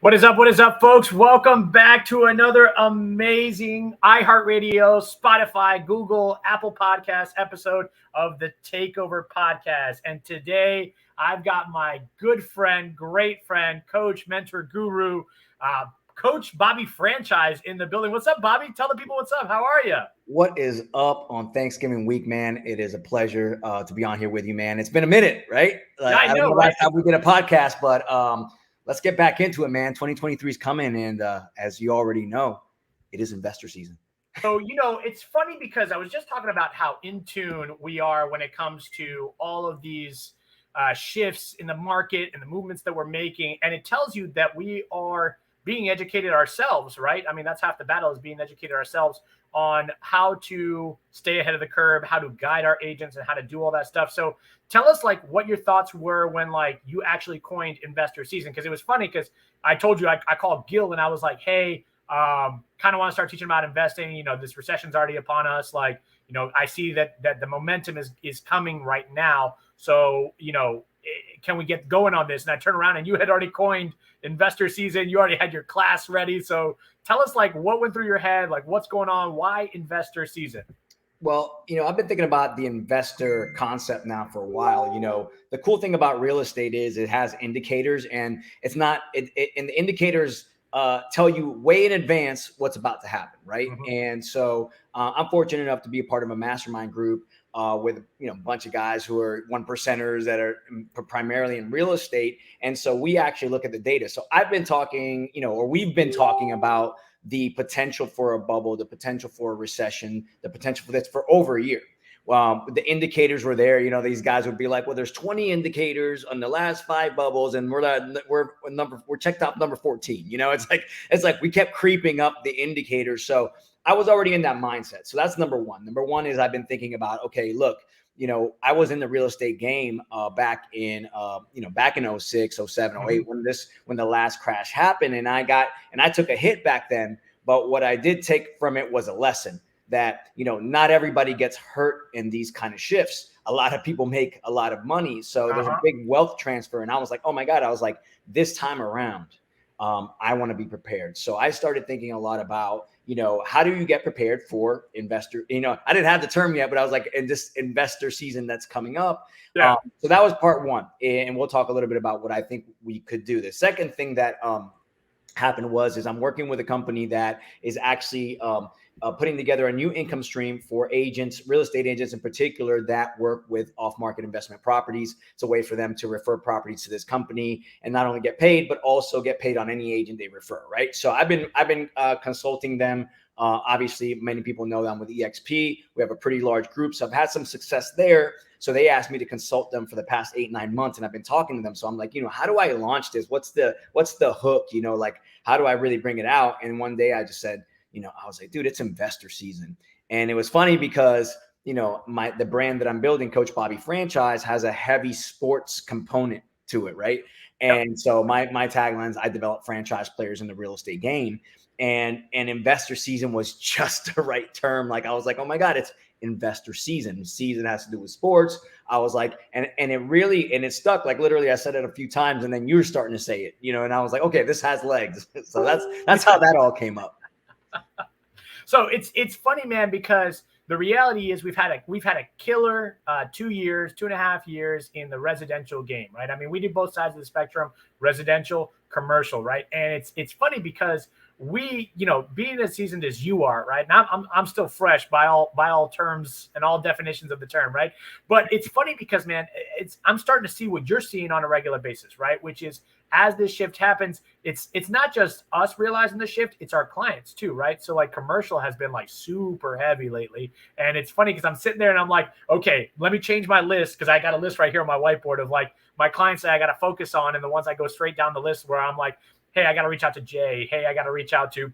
What is up? What is up, folks? Welcome back to another amazing iHeartRadio, Spotify, Google, Apple Podcast episode of the Takeover Podcast. And today I've got my good friend, great friend, coach, mentor, guru, Coach Bobby Franchise in the building. What's up, Bobby? Tell the people what's up. How are you? What is up on Thanksgiving week, man? It is a pleasure to be on here with you, man. It's been a minute, right? Yeah, I know, I don't know right? last time we did a podcast, but let's get back into it, man. 2023 is coming, and as you already know, it is investor season. So, it's funny because I was just talking about how in tune we are when it comes to all of these shifts in the market and the movements that we're making. And it tells you that we are being educated ourselves, right? I mean, that's half the battle, is being educated ourselves on how to stay ahead of the curve, how to guide our agents, and how to do all that stuff. So tell us what your thoughts were when you actually coined investor season. Because it was funny because I told you I called Gil and I was like, hey, kind of want to start teaching about investing. This recession's already upon us. I see that the momentum is coming right now. So, can we get going on this? And I turn around and you had already coined investor season. You already had your class ready. So tell us what went through your head, what's going on, why investor season? Well, I've been thinking about the investor concept now for a while. The cool thing about real estate is it has indicators, and it's not, and the indicators tell you way in advance what's about to happen, right? Mm-hmm. And so I'm fortunate enough to be a part of a mastermind group with a bunch of guys who are 1%ers that are primarily in real estate. And so we actually look at the data. So I've been talking, or we've been talking about the potential for a bubble, the potential for a recession, the potential for this for over a year. The indicators were there. These guys would be like, well, there's 20 indicators on the last 5 bubbles, and we're checked out number 14. It's like we kept creeping up the indicators. So I was already in that mindset. So that's number one. Number one is I've been thinking about, okay, look, I was in the real estate game back in 06, 07, 08 when the last crash happened, and I took a hit back then. But what I did take from it was a lesson that, not everybody gets hurt in these kind of shifts. A lot of people make a lot of money. So there's a big wealth transfer. And I was like, oh my God, this time around, I want to be prepared. So I started thinking a lot about, how do you get prepared for investor? I didn't have the term yet, but I was like, in this investor season that's coming up. Yeah. So that was part one. And we'll talk a little bit about what I think we could do. The second thing that happened is I'm working with a company that is actually putting together a new income stream for agents, real estate agents in particular, that work with off-market investment properties. It's a way for them to refer properties to this company and not only get paid, but also get paid on any agent they refer, right? So I've been consulting them. Obviously, many people know that I'm with EXP. We have a pretty large group, so I've had some success there. So they asked me to consult them for the past 8-9 months, and I've been talking to them. So I'm like, how do I launch this? What's the hook? How do I really bring it out? And one day I just said, I was like, dude, it's investor season. And it was funny because, the brand that I'm building, Coach Bobby Franchise, has a heavy sports component to it, right? And so my tagline is, I develop franchise players in the real estate game. And investor season was just the right term. I was like, oh my God, it's investor season. Season has to do with sports. I was like, and it stuck. Literally I said it a few times, and then you were starting to say it, and I was like, okay, this has legs. So that's how that all came up. So it's funny, man, because the reality is we've had a killer 2.5 years in the residential game, right? I mean, we do both sides of the spectrum, residential, commercial, right? And it's funny because we, being as seasoned as you are, right? Now I'm still fresh by all terms and all definitions of the term, right? But it's funny because, man, I'm starting to see what you're seeing on a regular basis, right? Which is, as this shift happens, it's not just us realizing the shift, it's our clients too, right? So commercial has been super heavy lately. And it's funny because I'm sitting there and I'm like, okay, let me change my list, because I got a list right here on my whiteboard of my clients that I got to focus on, and the ones I go straight down the list where I'm like, hey, I got to reach out to Jay. Hey, I got to reach out to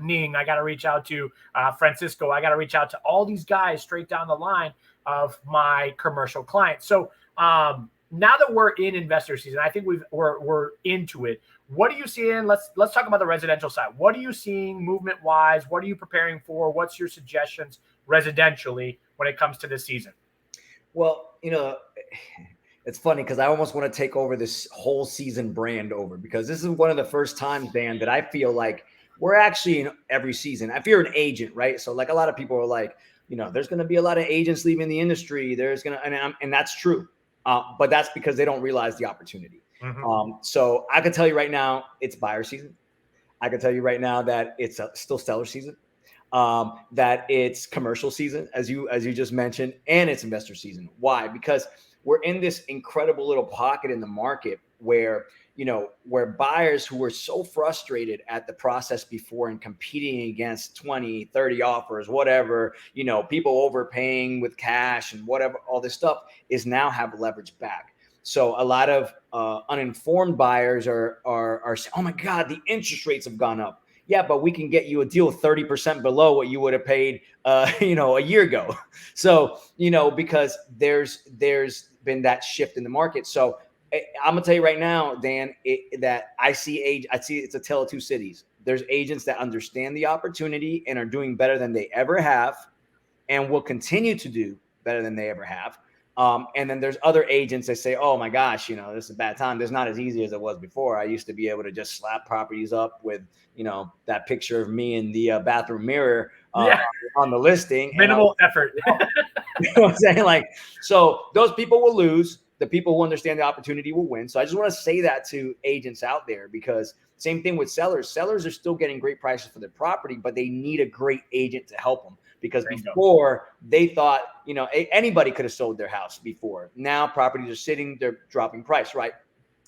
Ning. I got to reach out to Francisco. I got to reach out to all these guys straight down the line of my commercial clients. So now that we're in investor season, I think we're into it. What are you seeing? Let's talk about the residential side. What are you seeing movement wise? What are you preparing for? What's your suggestions residentially when it comes to this season? Well, It's funny because I almost want to take over this whole season brand over, because this is one of the first times, Dan, that I feel like we're actually in every season. If you're an agent, right? So like a lot of people are like, there's going to be a lot of agents leaving the industry. There's going to, and that's true. But that's because they don't realize the opportunity. Mm-hmm. So I can tell you right now, it's buyer season. I can tell you right now that it's still seller season. That it's commercial season, as you just mentioned, and it's investor season. Why? Because we're in this incredible little pocket in the market where where buyers who were so frustrated at the process before and competing against 20, 30 offers, whatever, people overpaying with cash and whatever, all this stuff is now have leverage back. So a lot of uninformed buyers are saying, oh my God, the interest rates have gone up. Yeah, but we can get you a deal 30% below what you would have paid, a year ago. So, because there's been that shift in the market. So I'm gonna tell you right now, Dan, that I see it's a tale of two cities. There's agents that understand the opportunity and are doing better than they ever have, and will continue to do better than they ever have. And then there's other agents that say, oh my gosh, this is a bad time. This is not as easy as it was before. I used to be able to just slap properties up with, that picture of me in the bathroom mirror on the listing. Minimal effort. You know what I'm saying? Like, so those people will lose. The people who understand the opportunity will win. So I just want to say that to agents out there, because same thing with sellers. Sellers are still getting great prices for their property, but they need a great agent to help them. Because before they thought, anybody could have sold their house before. Now properties are sitting, they're dropping price, right?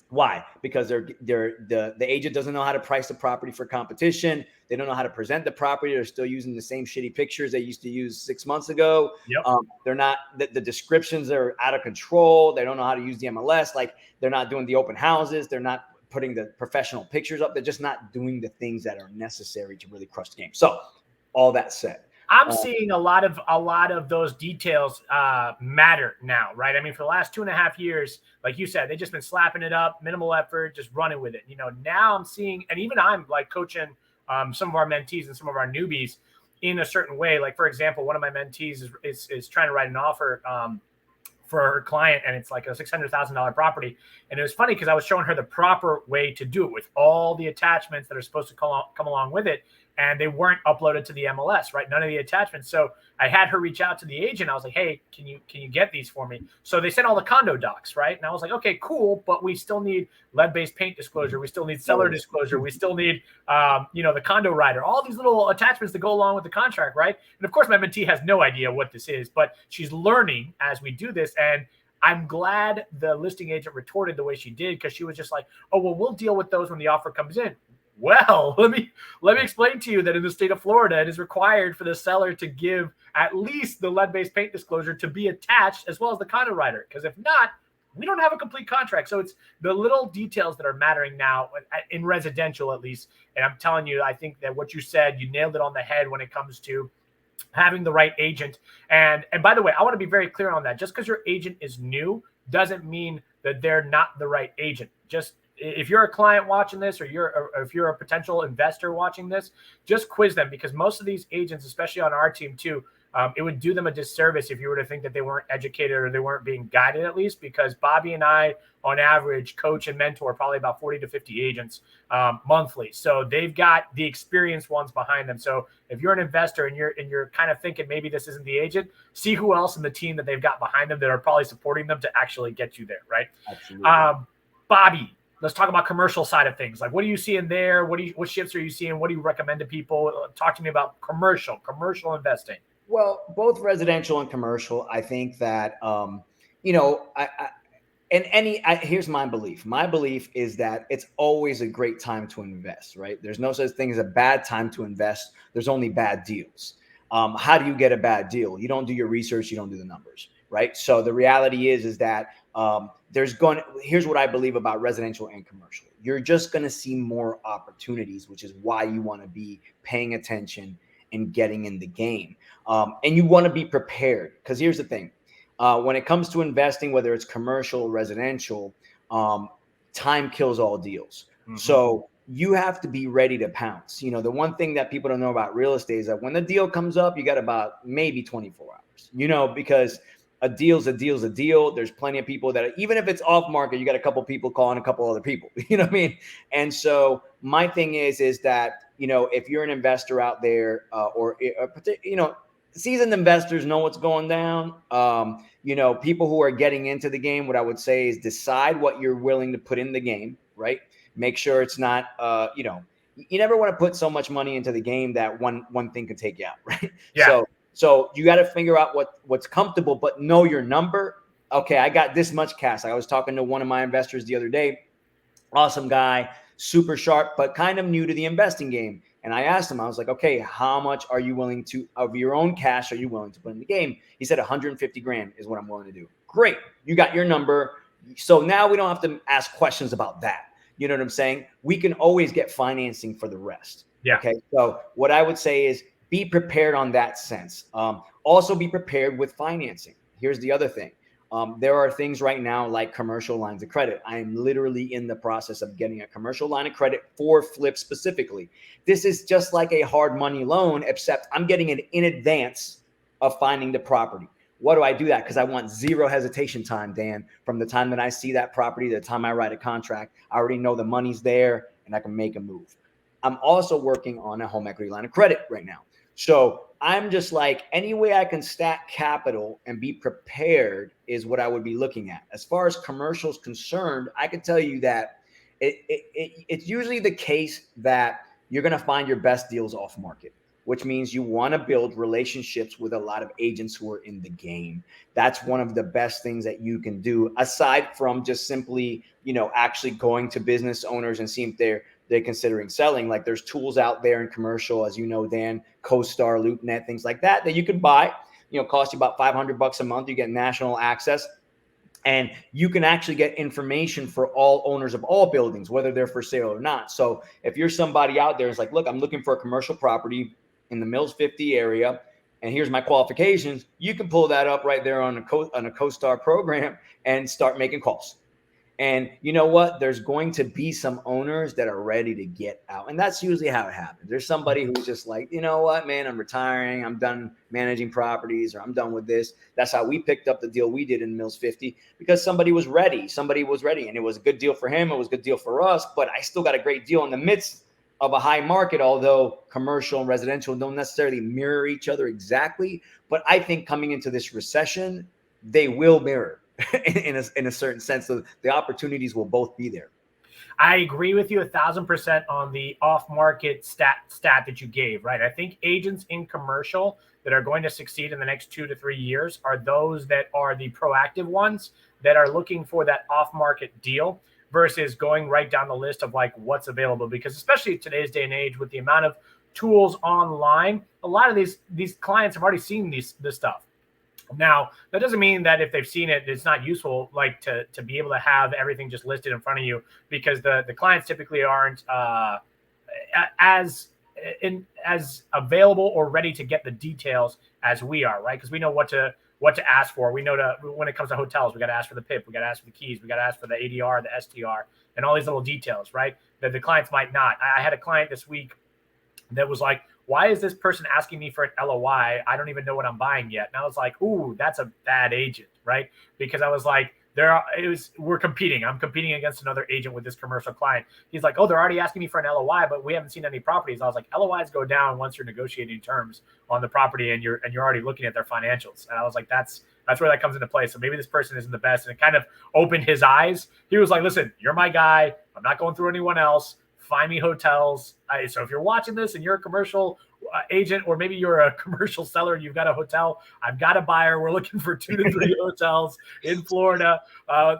Why? Because the agent doesn't know how to price the property for competition. They don't know how to present the property. They're still using the same shitty pictures they used to use 6 months ago. Yep. They're not, the descriptions are out of control. They don't know how to use the MLS. Like, they're not doing the open houses. They're not putting the professional pictures up. They're just not doing the things that are necessary to really crush the game. So all that said, I'm seeing a lot of those details matter now, right? I mean, for the last 2.5 years, like you said, they've just been slapping it up, minimal effort, just running with it. Now I'm seeing, and even I'm like coaching some of our mentees and some of our newbies in a certain way. Like, for example, one of my mentees is trying to write an offer for her client, and it's like a $600,000 property. And it was funny because I was showing her the proper way to do it with all the attachments that are supposed to come along with it. And they weren't uploaded to the MLS, right? None of the attachments. So I had her reach out to the agent. I was like, hey, can you get these for me? So they sent all the condo docs, right? And I was like, okay, cool. But we still need lead-based paint disclosure. We still need seller disclosure. We still need, the condo rider, all these little attachments that go along with the contract, right? And of course, my mentee has no idea what this is, but she's learning as we do this. And I'm glad the listing agent retorted the way she did, because she was just like, oh, well, we'll deal with those when the offer comes in. Well, let me explain to you that in the state of Florida, it is required for the seller to give at least the lead-based paint disclosure to be attached, as well as the condo rider. Because if not, we don't have a complete contract. So it's the little details that are mattering now in residential, at least. And I'm telling you, I think that what you said, you nailed it on the head when it comes to having the right agent. And by the way, I want to be very clear on that. Just because your agent is new doesn't mean that they're not the right agent. Just if you're a client watching this, or if you're a potential investor watching this, just quiz them, because most of these agents, especially on our team too, it would do them a disservice if you were to think that they weren't educated or they weren't being guided, at least, because Bobby and I, on average, coach and mentor probably about 40 to 50 agents monthly. So they've got the experienced ones behind them. So if you're an investor and you're kind of thinking maybe this isn't the agent, see who else in the team that they've got behind them that are probably supporting them to actually get you there, right? Absolutely. Bobby, let's talk about commercial side of things. Like, what are you seeing there? What shifts are you seeing? What do you recommend to people? Talk to me about commercial investing. Well, both residential and commercial. I think that, here's my belief. My belief is that it's always a great time to invest, right? There's no such thing as a bad time to invest. There's only bad deals. How do you get a bad deal? You don't do your research. You don't do the numbers, right? So the reality is that here's what I believe about residential and commercial. You're just going to see more opportunities, which is why you want to be paying attention and getting in the game. And you want to be prepared, because here's the thing. When it comes to investing, whether it's commercial or residential, time kills all deals. Mm-hmm. So you have to be ready to pounce. The one thing that people don't know about real estate is that when the deal comes up, you got about maybe 24 hours, because a deal's a deal's a deal. There's plenty of people that, even if it's off market, you got a couple people calling a couple other people. You know what I mean? And so my thing is that, if you're an investor out there, seasoned investors know what's going down. People who are getting into the game, what I would say is decide what you're willing to put in the game, right? Make sure it's not, you never want to put so much money into the game that one thing could take you out, right? Yeah. So you got to figure out what's comfortable, but know your number. Okay, I got this much cash. I was talking to one of my investors the other day. Awesome guy, super sharp, but kind of new to the investing game. And I asked him, I was like, okay, how much are you willing to, of your own cash, are you willing to put in the game? He said 150 grand is what I'm willing to do. Great. You got your number. So now we don't have to ask questions about that. You know what I'm saying? We can always get financing for the rest. Yeah. Okay. So what I would say is be prepared on that sense. Also be prepared with financing. Here's the other thing. There are things right now like commercial lines of credit. I am literally in the process of getting a commercial line of credit for flip specifically. This is just like a hard money loan, except I'm getting it in advance of finding the property. What do I do that? Because I want zero hesitation time, Dan. From the time that I see that property to the time I write a contract, I already know the money's there and I can make a move. I'm also working on a home equity line of credit right now. So I'm just like, any way I can stack capital and be prepared is what I would be looking at. As far as commercials concerned, I can tell you that it's usually the case that you're going to find your best deals off market, which means you want to build relationships with a lot of agents who are in the game. That's one of the best things that you can do, aside from just simply, actually going to business owners and seeing if they're considering selling. Like, there's tools out there in commercial, as you know, Dan, CoStar, LoopNet, things like that you could buy, cost you about $500 a month. You get national access. And you can actually get information for all owners of all buildings, whether they're for sale or not. So if you're somebody out there who's like, look, I'm looking for a commercial property in the Mills 50 area, and here's my qualifications, you can pull that up right there on a CoStar program and start making calls. And you know what? There's going to be some owners that are ready to get out. And that's usually how it happens. There's somebody who's just like, you know what, man, I'm retiring. I'm done managing properties, or I'm done with this. That's how we picked up the deal we did in Mills 50, because somebody was ready. And it was a good deal for him. It was a good deal for us. But I still got a great deal in the midst of a high market, although commercial and residential don't necessarily mirror each other exactly. But I think coming into this recession, they will mirror. in a certain sense, so the opportunities will both be there. I agree with you 1,000% on the off-market stat that you gave, right? I think agents in commercial that are going to succeed in the next 2 to 3 years are those that are the proactive ones that are looking for that off-market deal versus going right down the list of like what's available. Because especially today's day and age, with the amount of tools online, a lot of these clients have already seen this stuff. Now, that doesn't mean that if they've seen it, it's not useful, like to be able to have everything just listed in front of you, because the clients typically aren't as available or ready to get the details as we are, right? Because we know what to ask for. We know when it comes to hotels, we got to ask for the PIP, we got to ask for the keys, we got to ask for the ADR, the STR, and all these little details, right? That the clients might not. I had a client this week that was like, why is this person asking me for an LOI? I don't even know what I'm buying yet. And I was like, ooh, that's a bad agent, right? Because I was like, we're competing. I'm competing against another agent with this commercial client. He's like, oh, they're already asking me for an LOI, but we haven't seen any properties. I was like, LOIs go down once you're negotiating terms on the property and you're already looking at their financials. And I was like, that's where that comes into play. So maybe this person isn't the best. And it kind of opened his eyes. He was like, listen, you're my guy. I'm not going through anyone else. Find me hotels. So if you're watching this and you're a commercial agent, or maybe you're a commercial seller and you've got a hotel, I've got a buyer. We're looking for 2 to 3 hotels in Florida.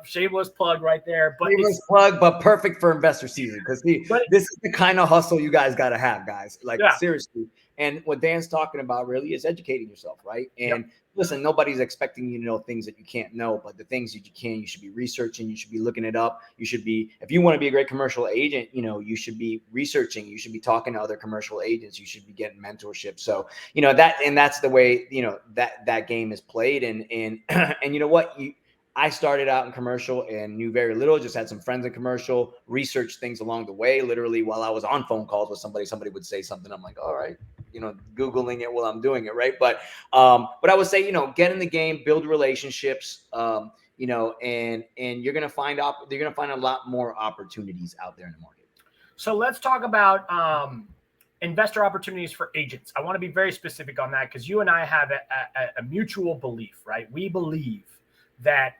Shameless plug right there. But shameless plug, but perfect for investor season, because this is the kind of hustle you guys got to have, guys. Like, seriously. And what Dan's talking about really is educating yourself, right? And listen, nobody's expecting you to know things that you can't know, but the things that you can, you should be researching. You should be looking it up. You should be, if you want to be a great commercial agent, you should be researching. You should be talking to other commercial agents. You should be getting mentorship. So, that's the way, that game is played. And you know what, I started out in commercial and knew very little, just had some friends in commercial, researched things along the way. Literally, while I was on phone calls with somebody would say something. I'm like, all right, Googling it while I'm doing it. Right. But I would say, get in the game, build relationships, and you're going to find a lot more opportunities out there in the market. So let's talk about investor opportunities for agents. I want to be very specific on that because you and I have a mutual belief, right? We believe that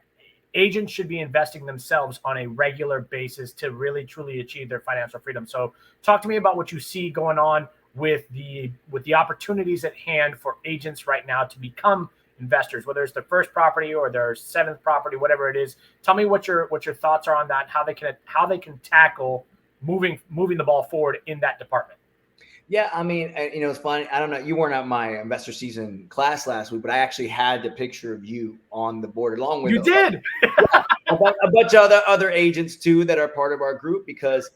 agents should be investing themselves on a regular basis to really truly achieve their financial freedom. So talk to me about what you see going on with the opportunities at hand for agents right now to become investors, whether it's their first property or their seventh property, whatever it is. Tell me what your thoughts are on that, how they can tackle moving the ball forward in that department. Yeah, I mean, it's funny. I don't know. You weren't at my investor season class last week, but I actually had the picture of you on the board along with you did. a bunch of other agents too that are part of our group, because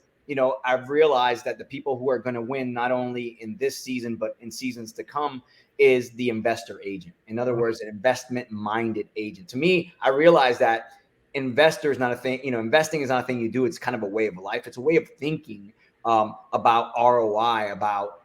I've realized that the people who are going to win not only in this season but in seasons to come is the investor agent. In other words, an investment minded agent. To me, I realized that investor is not a thing. Investing is not a thing you do. It's kind of a way of life. It's a way of thinking about ROI, about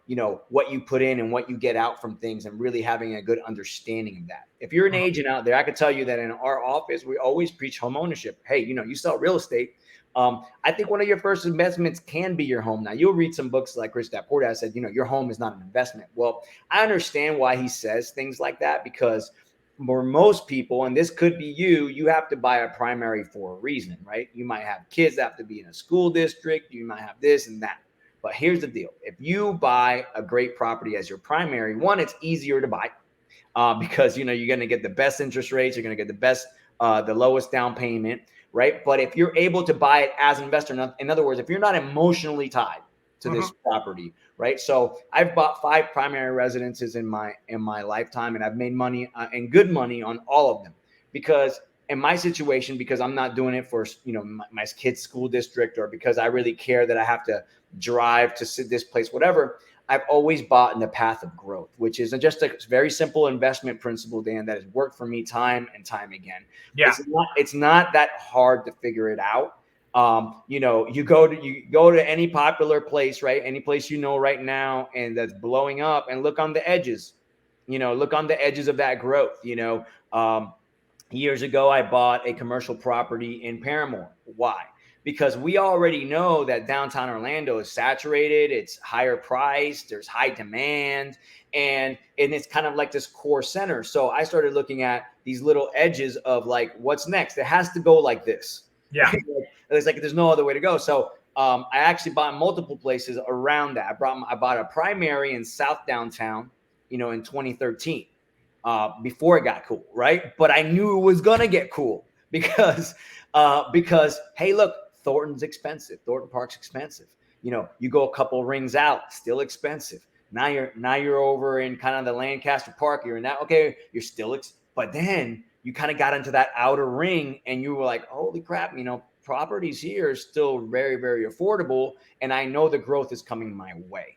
what you put in and what you get out from things, and really having a good understanding of that. If you're an agent out there, I could tell you that in our office, we always preach home ownership. Hey, you sell real estate. I think one of your first investments can be your home. Now, you'll read some books like Rich Dad Poor Dad said, your home is not an investment. Well, I understand why he says things like that, because for most people, and this could be you have to buy a primary for a reason, right? You might have kids that have to be in a school district. You might have this and that. But here's the deal. If you buy a great property as your primary, one, it's easier to buy because, you're going to get the best interest rates. You're going to get the best, the lowest down payment, right? But if you're able to buy it as an investor, in other words, if you're not emotionally tied to this property, right? So I've bought 5 primary residences in my lifetime, and I've made money and good money on all of them, because in my situation, because I'm not doing it for my kid's school district, or because I really care that I have to drive to this place, whatever. I've always bought in the path of growth, which is just a very simple investment principle, Dan, that has worked for me time and time again. Yeah. It's not that hard to figure it out. You go to any popular place, right? Any place right now, and that's blowing up, and look on the edges. Look on the edges of that growth. Years ago, I bought a commercial property in Paramore. Why? Because we already know that downtown Orlando is saturated. It's higher priced. There's high demand, and it's kind of like this core center. So I started looking at these little edges of like, what's next? It has to go like this. Yeah. It's like there's no other way to go. So I actually bought multiple places around that. I bought a primary in South Downtown, in 2013. Before it got cool, right? But I knew it was gonna get cool because hey, look, Thornton's expensive. Thornton Park's expensive. You go a couple rings out, still expensive. Now you're over in kind of the Lancaster Park. You're in that. Okay, you're still but then you kind of got into that outer ring, and you were like, holy crap, properties here are still very, very affordable, and I know the growth is coming my way.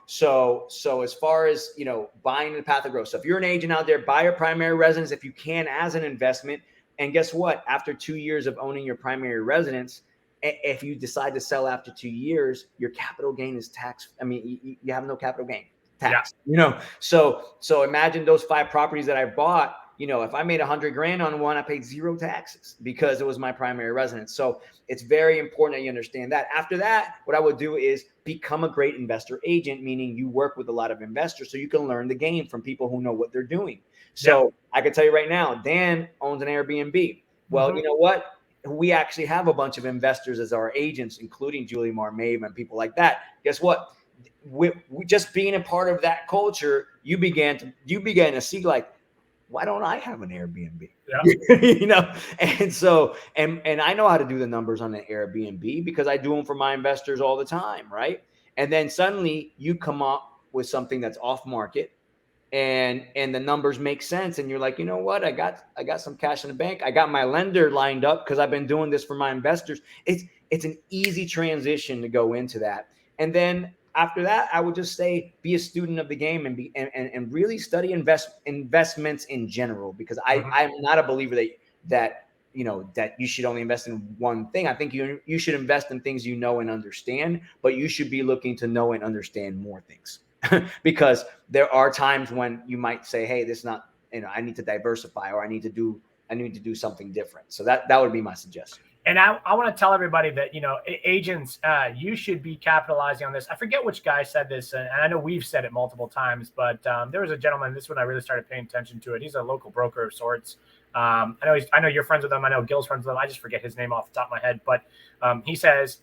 So as far as, buying the path of growth. So if you're an agent out there, buy your primary residence if you can as an investment. And guess what? After 2 years of owning your primary residence, if you decide to sell after 2 years, your capital gain is taxed. I mean, you have no capital gain tax, So imagine those 5 properties that I bought. If I made $100,000 on one, I paid 0 taxes because it was my primary residence. So it's very important that you understand that. After that, what I would do is become a great investor agent, meaning you work with a lot of investors so you can learn the game from people who know what they're doing. So I can tell you right now, Dan owns an Airbnb. Well, you know what? We actually have a bunch of investors as our agents, including Julie Marmave and people like that. Guess what? We just being a part of that culture, you began to see like, why don't I have an Airbnb? Yeah. And so, and I know how to do the numbers on an Airbnb because I do them for my investors all the time. Right. And then suddenly you come up with something that's off market and the numbers make sense. And you're like, you know what? I got some cash in the bank. I got my lender lined up because I've been doing this for my investors. It's an easy transition to go into that. And then after that, I would just say be a student of the game and really study investments in general, because I'm not a believer that that you should only invest in one thing. I think you should invest in things you know and understand, but you should be looking to know and understand more things because there are times when you might say, hey, this is not, I need to diversify, or I need to do something different. So that would be my suggestion. And I want to tell everybody that, agents, you should be capitalizing on this. I forget which guy said this, and I know we've said it multiple times, but there was a gentleman, this is when I really started paying attention to it. He's a local broker of sorts. I know you're friends with him. I know Gil's friends with him. I just forget his name off the top of my head. But he says,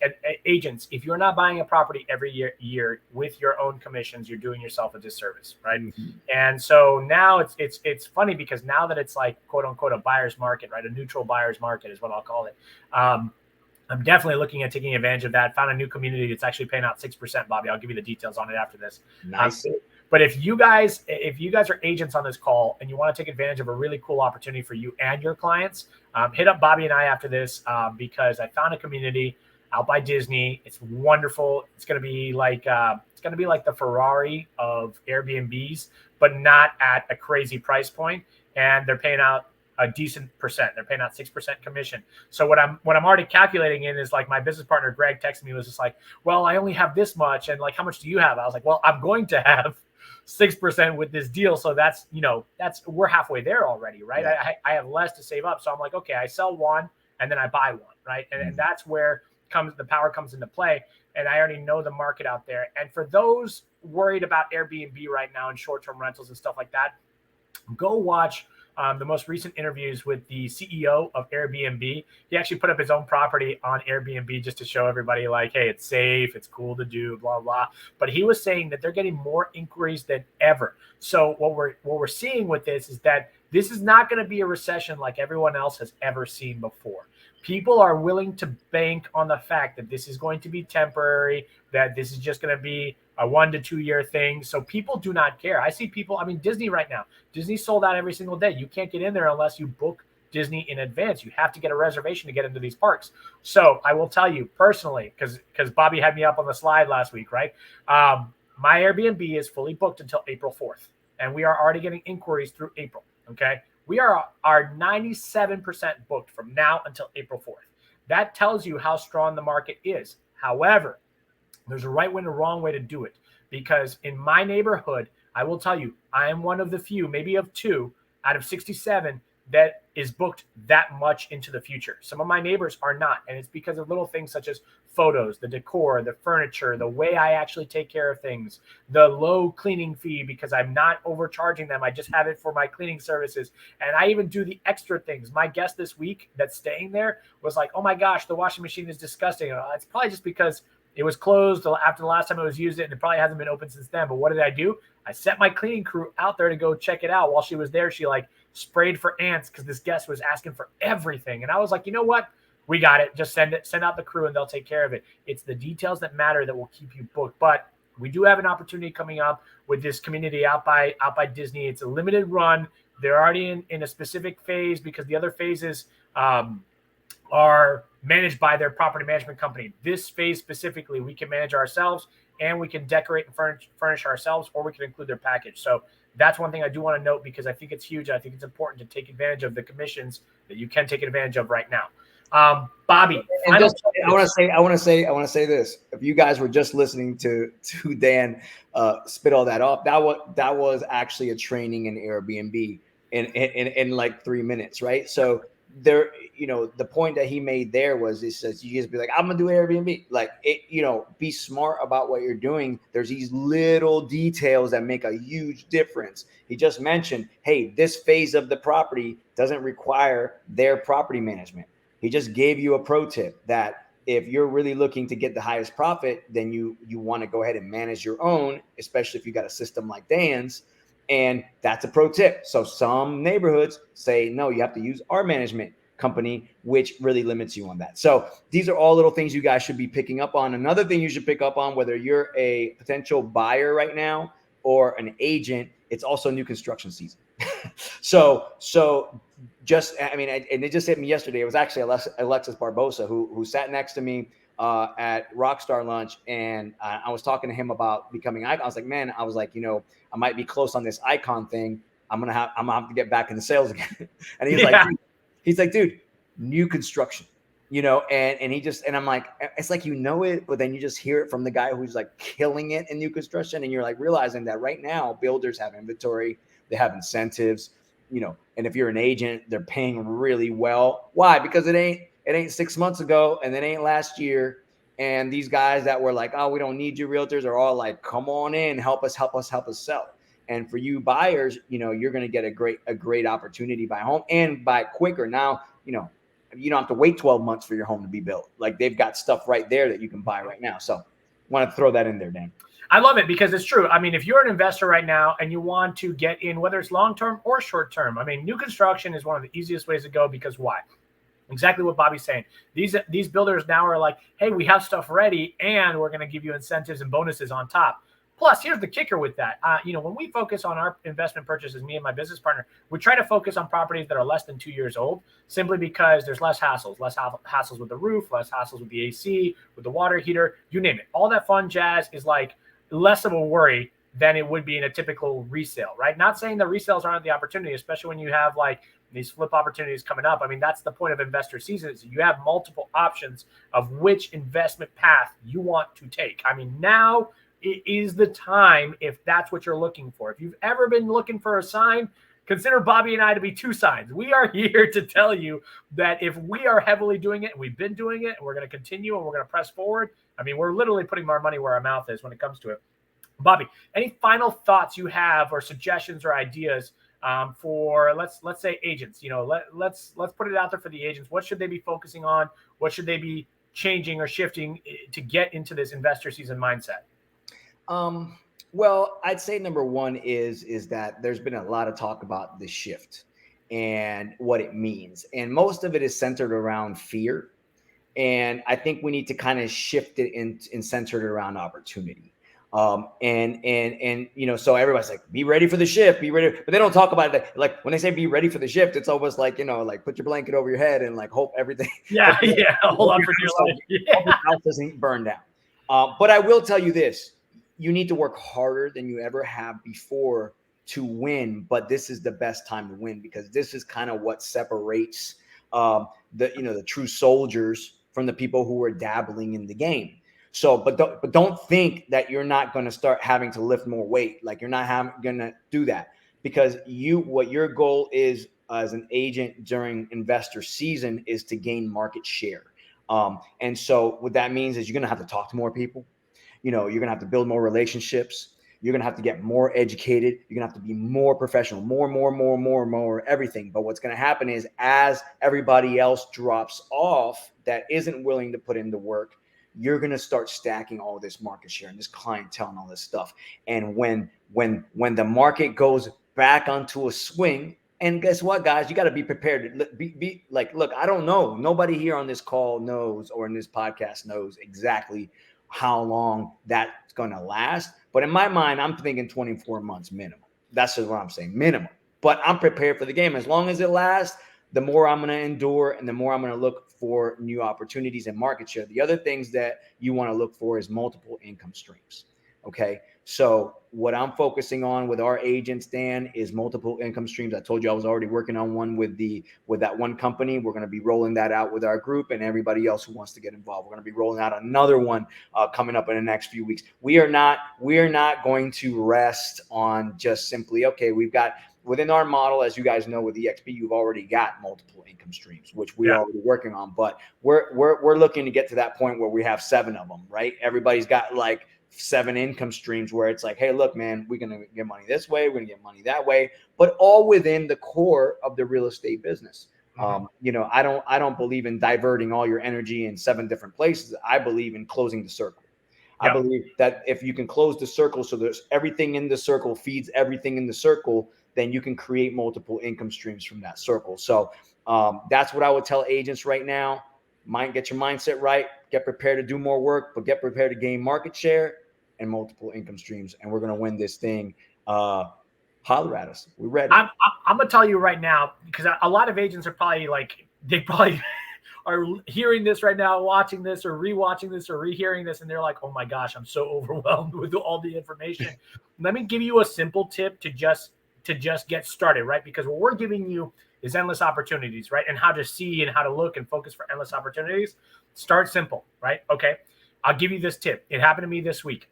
agents, if you're not buying a property every year with your own commissions, you're doing yourself a disservice, right? Mm-hmm. And so now it's funny because now that it's like, quote unquote, a buyer's market, right? A neutral buyer's market is what I'll call it. I'm definitely looking at taking advantage of that. Found a new community that's actually paying out 6%, Bobby. I'll give you the details on it after this. Nice. But if you guys are agents on this call and you want to take advantage of a really cool opportunity for you and your clients, hit up Bobby and I after this because I found a community out by Disney. It's wonderful. It's going to be like the Ferrari of Airbnbs, but not at a crazy price point. And they're paying out a decent percent. They're paying out 6% commission. So what I'm already calculating in is like my business partner Greg texted me, was just like, well, I only have this much, and like, how much do you have? I was like, well, I'm going to have 6% with this deal. So that's we're halfway there already, right? Yeah. I have less to save up. So I'm like, okay, I sell one and then I buy one, right? And that's where the power comes into play. And I already know the market out there. And for those worried about Airbnb right now and short-term rentals and stuff like that, go watch the most recent interviews with the CEO of Airbnb. He actually put up his own property on Airbnb just to show everybody like, hey, it's safe, it's cool to do, blah, blah. But he was saying that they're getting more inquiries than ever. So what we're seeing with this is that this is not going to be a recession like everyone else has ever seen before. People are willing to bank on the fact that this is going to be temporary, that this is just going to be a 1 to 2 year thing. So people do not care. I see people, Disney right now, Disney sold out every single day. You can't get in there unless you book Disney in advance. You have to get a reservation to get into these parks. So I will tell you personally, because Bobby had me up on the slide last week, right? My Airbnb is fully booked until April 4th. And we are already getting inquiries through April, okay? We are 97% booked from now until April 4th. That tells you how strong the market is. However, there's a right way and a wrong way to do it, because in my neighborhood, I will tell you, I am one of the few, maybe of 2 out of 67 that is booked that much into the future. Some of my neighbors are not, and it's because of little things such as photos, the decor, the furniture, the way I actually take care of things, the low cleaning fee because I'm not overcharging them. I just have it for my cleaning services, and I even do the extra things. My guest this week that's staying there was like, oh my gosh, the washing machine is disgusting. It's probably just because it was closed after the last time it was used, and it probably hasn't been open since then. But what did I do? I sent my cleaning crew out there to go check it out. While she was there, she like sprayed for ants because this guest was asking for everything. And I was like, you know what? We got it. Just send out the crew and they'll take care of it. It's the details that matter that will keep you booked. But we do have an opportunity coming up with this community out by Disney. It's a limited run. They're already in a specific phase because the other phases are managed by their property management company. This phase specifically, we can manage ourselves and we can decorate and furnish ourselves, or we can include their package. So that's one thing I do want to note because I think it's huge. I think it's important to take advantage of the commissions that you can take advantage of right now. Bobby, and I want to say this. If you guys were just listening to Dan spit all that off, that was actually a training in Airbnb in like 3 minutes, right? So there, the point that he made there was, it says you just be like, I'm gonna do Airbnb, like it, be smart about what you're doing. There's these little details that make a huge difference. He just mentioned, hey, this phase of the property doesn't require their property management. He just gave you a pro tip that if you're really looking to get the highest profit, then you want to go ahead and manage your own, especially if you got a system like Dan's. And that's a pro tip. So some neighborhoods say, no, you have to use our management company, which really limits you on that. So these are all little things you guys should be picking up on. Another thing you should pick up on, whether you're a potential buyer right now or an agent, it's also new construction season. So just, and it just hit me yesterday. It was actually Alexis Barbosa who sat next to me at Rockstar lunch, and I was talking to him about becoming icon. I was like, man, I might be close on this icon thing. I'm gonna have to get back into sales again. And he's like, dude, new construction, and he just, and I'm like, it's like, it, but then you just hear it from the guy who's like killing it in new construction. And you're like realizing that right now builders have inventory, they have incentives, and if you're an agent, they're paying really well. Why? Because it ain't 6 months ago and it ain't last year. And these guys that were like, oh, we don't need you realtors, are all like, come on in, help us sell. And for you buyers, you're going to get a great opportunity buy home and buy quicker. Now, you don't have to wait 12 months for your home to be built. Like, they've got stuff right there that you can buy right now. So want to throw that in there, Dan. I love it because it's true. I mean, if you're an investor right now and you want to get in, whether it's long-term or short-term, I mean, new construction is one of the easiest ways to go because why? Exactly what Bobby's saying. These builders now are like, hey, we have stuff ready and we're going to give you incentives and bonuses on top. Plus, here's the kicker with that. When we focus on our investment purchases, me and my business partner, we try to focus on properties that are less than 2 years old, simply because there's less hassles with the roof, less hassles with the AC, with the water heater, you name it. All that fun jazz is like less of a worry than it would be in a typical resale, right? Not saying that resales aren't the opportunity, especially when you have like these flip opportunities coming up. I mean, that's the point of investor season, is you have multiple options of which investment path you want to take. I mean, now it is the time if that's what you're looking for. If you've ever been looking for a sign, consider Bobby and I to be two signs. We are here to tell you that if we are heavily doing it, and we've been doing it, and we're going to continue, and we're going to press forward. I mean, we're literally putting our money where our mouth is when it comes to it. Bobby, any final thoughts you have or suggestions or ideas for let's say agents? Let's put it out there for the agents. What should they be focusing on? What should they be changing or shifting to get into this investor season mindset? Well, I'd say number one is that there's been a lot of talk about the shift and what it means. And most of it is centered around fear. And I think we need to kind of shift it and center it around opportunity. So everybody's like, be ready for the shift, be ready. But they don't talk about it. Like when they say be ready for the shift, it's almost like, like put your blanket over your head and like hope everything. Yeah. Hold on for your life. Hope your house doesn't burn down. But I will tell you this. You need to work harder than you ever have before to win, but this is the best time to win, because this is kind of what separates the true soldiers from the people who are dabbling in the game. So, but don't think that you're not going to start having to lift more weight. Like, you're not going to do that, because what your goal is as an agent during investor season is to gain market share. And so what that means is you're going to have to talk to more people. You're going to have to build more relationships. You're going to have to get more educated. You're going to have to be more professional, more, everything. But what's going to happen is, as everybody else drops off that isn't willing to put in the work, you're going to start stacking all this market share and this clientele and all this stuff. And when the market goes back onto a swing, and guess what, guys, you got to be prepared to be like, look, I don't know. Nobody here on this call knows, or in this podcast knows exactly how long that's going to last. But in my mind, I'm thinking 24 months minimum. That's just what I'm saying, minimum. But I'm prepared for the game. As long as it lasts, the more I'm going to endure and the more I'm going to look for new opportunities and market share. The other things that you want to look for is multiple income streams. Okay. So what I'm focusing on with our agents, Dan, is multiple income streams. I told you I was already working on one with that one company. We're going to be rolling that out with our group and everybody else who wants to get involved. We're going to be rolling out another one coming up in the next few weeks. We are not going to rest on just simply, okay, we've got within our model, as you guys know, with EXP, you've already got multiple income streams, which we're already working on. But we're looking to get to that point where we have 7 of them, right? Everybody's got like 7 income streams where it's like, hey, look, man, we're going to get money this way, we're going to get money that way, but all within the core of the real estate business. Mm-hmm. I don't believe in diverting all your energy in 7 different places. I believe in closing the circle. Yep. I believe that if you can close the circle so there's everything in the circle feeds everything in the circle, then you can create multiple income streams from that circle. So that's what I would tell agents right now. Get your mindset right, get prepared to do more work, but get prepared to gain market share and multiple income streams. And we're going to win this thing. Holler at us. We're ready. I'm going to tell you right now, because a lot of agents are probably like, they probably are hearing this right now, watching this or rewatching this or rehearing this. And they're like, oh my gosh, I'm so overwhelmed with all the information. Let me give you a simple tip to just get started, right? Because what we're giving you is endless opportunities, right? And how to see and how to look and focus for endless opportunities. Start simple, right? Okay. I'll give you this tip. It happened to me this week.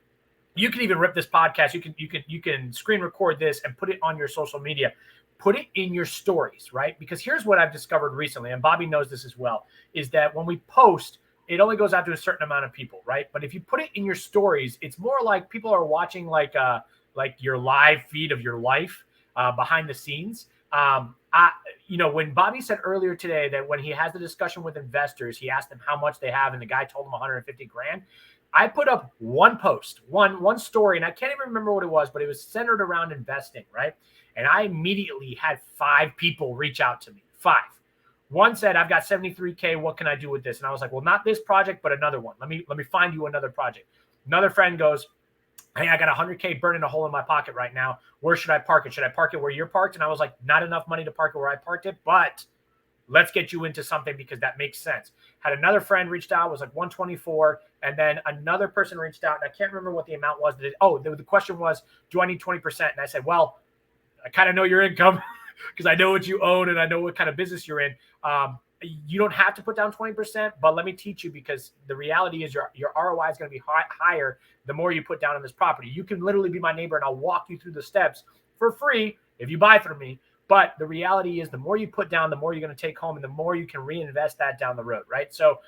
You can even rip this podcast. You can screen record this and put it on your social media. Put it in your stories, right? Because here's what I've discovered recently, and Bobby knows this as well, is that when we post, it only goes out to a certain amount of people, right? But if you put it in your stories, it's more like people are watching like your live feed of your life behind the scenes. When Bobby said earlier today that when he has the discussion with investors, he asked them how much they have, and the guy told him 150 grand. I put up one post, one story, and I can't even remember what it was, but it was centered around investing, right? And I immediately had 5 people reach out to me. 5. One said, "I've got 73K. What can I do with this?" And I was like, "Well, not this project, but another one. Let me find you another project." Another friend goes, "Hey, I got 100K burning a hole in my pocket right now. Where should I park it? Should I park it where you're parked?" And I was like, "Not enough money to park it where I parked it, but let's get you into something because that makes sense." Had another friend reached out, was like 124. And then another person reached out, and I can't remember what the amount was. The question was, do I need 20%? And I said, well, I kind of know your income because I know what you own and I know what kind of business you're in. You don't have to put down 20%, but let me teach you, because the reality is your ROI is going to be higher the more you put down on this property. You can literally be my neighbor and I'll walk you through the steps for free if you buy from me. But the reality is the more you put down, the more you're going to take home and the more you can reinvest that down the road, right? So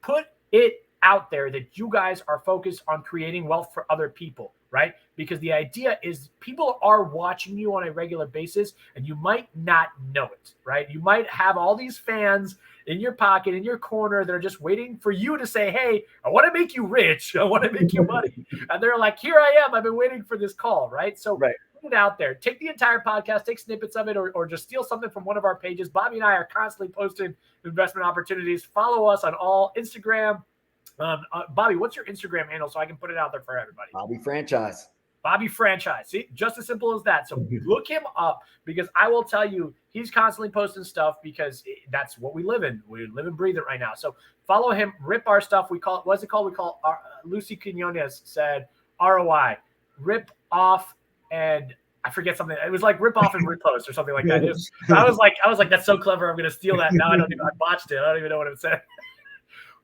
put it out there that you guys are focused on creating wealth for other people, right? Because the idea is people are watching you on a regular basis and you might not know it, right? You might have all these fans in your pocket, in your corner, that are just waiting for you to say, "Hey, I want to make you rich. I want to make you money." And they're like, "Here I am. I've been waiting for this call," right? So Right. Put it out there. Take the entire podcast, take snippets of it, or just steal something from one of our pages. Bobby and I are constantly posting investment opportunities. Follow us on all Instagram. Bobby, what's your Instagram handle so I can put it out there for everybody? Bobby Franchise. Bobby Franchise. See, just as simple as that. So look him up, because I will tell you, he's constantly posting stuff because that's what we live in. We live and breathe it right now. So follow him, rip our stuff. We call it, what's it called? We call Lucy Quinones said ROI, rip off, and I forget something. It was like rip off and repost or something like that. I was like, that's so clever. I'm going to steal that. Now I botched it. I don't even know what it said.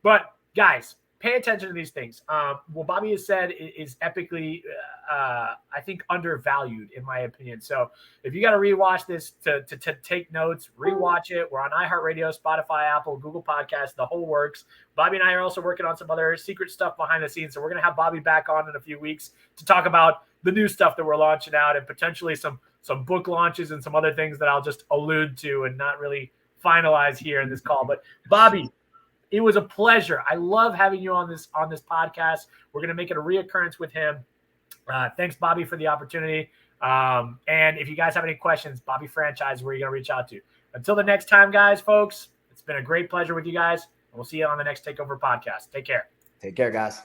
But guys, pay attention to these things. What Bobby has said is epically, I think, undervalued in my opinion. So if you got to rewatch this to take notes, rewatch it. We're on iHeartRadio, Spotify, Apple, Google Podcasts, the whole works. Bobby and I are also working on some other secret stuff behind the scenes. So we're going to have Bobby back on in a few weeks to talk about the new stuff that we're launching out, and potentially some book launches and some other things that I'll just allude to and not really finalize here in this call. But Bobby, it was a pleasure. I love having you on this podcast. We're going to make it a reoccurrence with him. Thanks, Bobby, for the opportunity. And if you guys have any questions, Bobby Franchise, where you're going to reach out to. Until the next time, guys, folks, it's been a great pleasure with you guys. And we'll see you on the next Takeover podcast. Take care. Take care, guys.